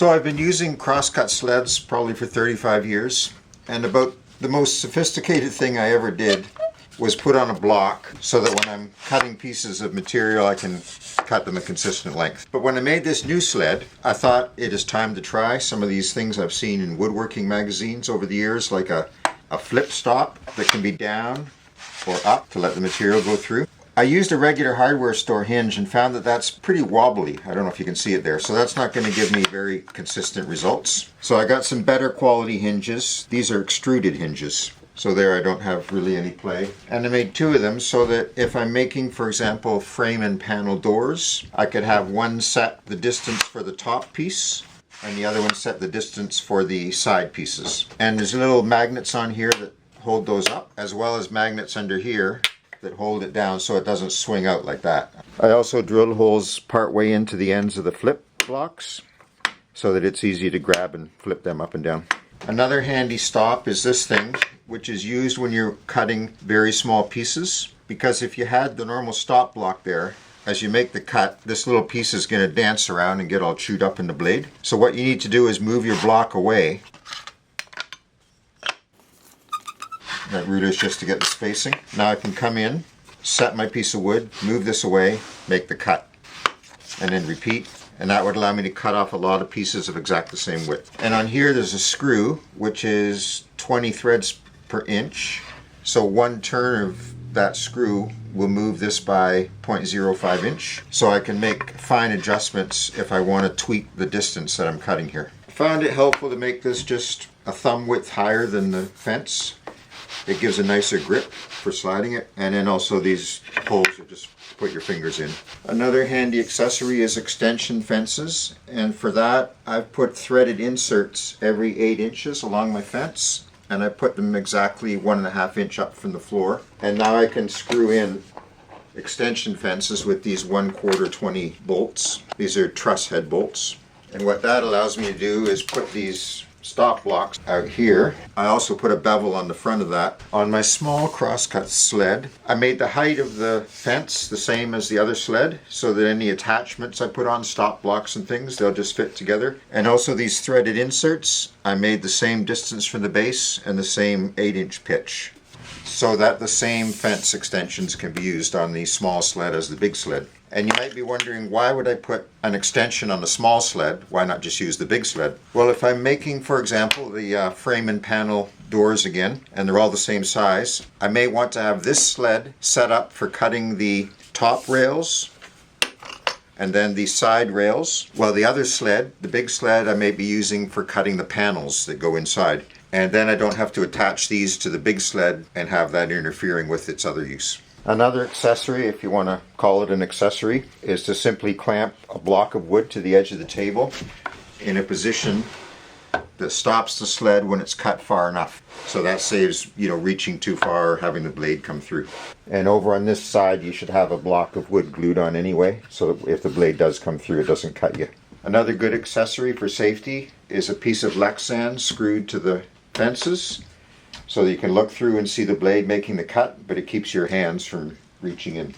So I've been using Crosscut Sleds probably for 35 years, and about the most sophisticated thing I ever did was put on a block so that when I'm cutting pieces of material I can cut them a consistent length. But when I made this new sled, I thought it is time to try some of these things I've seen in woodworking magazines over the years, like a flip stop that can be down or up to let the material go through. I used a regular hardware store hinge and found that that's pretty wobbly. I don't know if you can see it there. So that's not going to give me very consistent results. So I got some better quality hinges. These are extruded hinges. So there I don't have really any play. And I made two of them so that if I'm making, for example, frame and panel doors, I could have one set the distance for the top piece and the other one set the distance for the side pieces. And there's little magnets on here that hold those up, as well as magnets under here that hold it down so it doesn't swing out like that. I also drilled holes part way into the ends of the flip blocks so that it's easy to grab and flip them up and down. Another handy stop is this thing, which is used when you're cutting very small pieces, because if you had the normal stop block there, as you make the cut, this little piece is going to dance around and get all chewed up in the blade. So what you need to do is move your block away. That router is just to get the spacing. Now I can come in, set my piece of wood, move this away, make the cut, and then repeat. And that would allow me to cut off a lot of pieces of exact the same width. And on here there's a screw, which is 20 threads per inch. So one turn of that screw will move this by 0.05 inch. So I can make fine adjustments if I want to tweak the distance that I'm cutting here. I found it helpful to make this just a thumb width higher than the fence. It gives a nicer grip for sliding it, and then also these holes are just put your fingers in. Another handy accessory is extension fences, and for that I've put threaded inserts every 8 inches along my fence, and I put them exactly 1.5 inch up from the floor. And now I can screw in extension fences with these 1/4 20 bolts. These are truss head bolts, and what that allows me to do is put these stop blocks out here. I also put a bevel on the front of that. On my small crosscut sled, I made the height of the fence the same as the other sled, so that any attachments I put on, stop blocks and things, they'll just fit together. And also these threaded inserts, I made the same distance from the base and the same 8-inch pitch, so that the same fence extensions can be used on the small sled as the big sled. And you might be wondering, why would I put an extension on the small sled? Why not just use the big sled? Well, if I'm making, for example, the frame and panel doors again, and they're all the same size, I may want to have this sled set up for cutting the top rails and then the side rails, while the other sled, the big sled, I may be using for cutting the panels that go inside. And then I don't have to attach these to the big sled and have that interfering with its other use. Another accessory, if you want to call it an accessory, is to simply clamp a block of wood to the edge of the table in a position that stops the sled when it's cut far enough. So that saves, reaching too far or having the blade come through. And over on this side you should have a block of wood glued on anyway, so that if the blade does come through it doesn't cut you. Another good accessory for safety is a piece of Lexan screwed to the fences, so that you can look through and see the blade making the cut, but it keeps your hands from reaching in.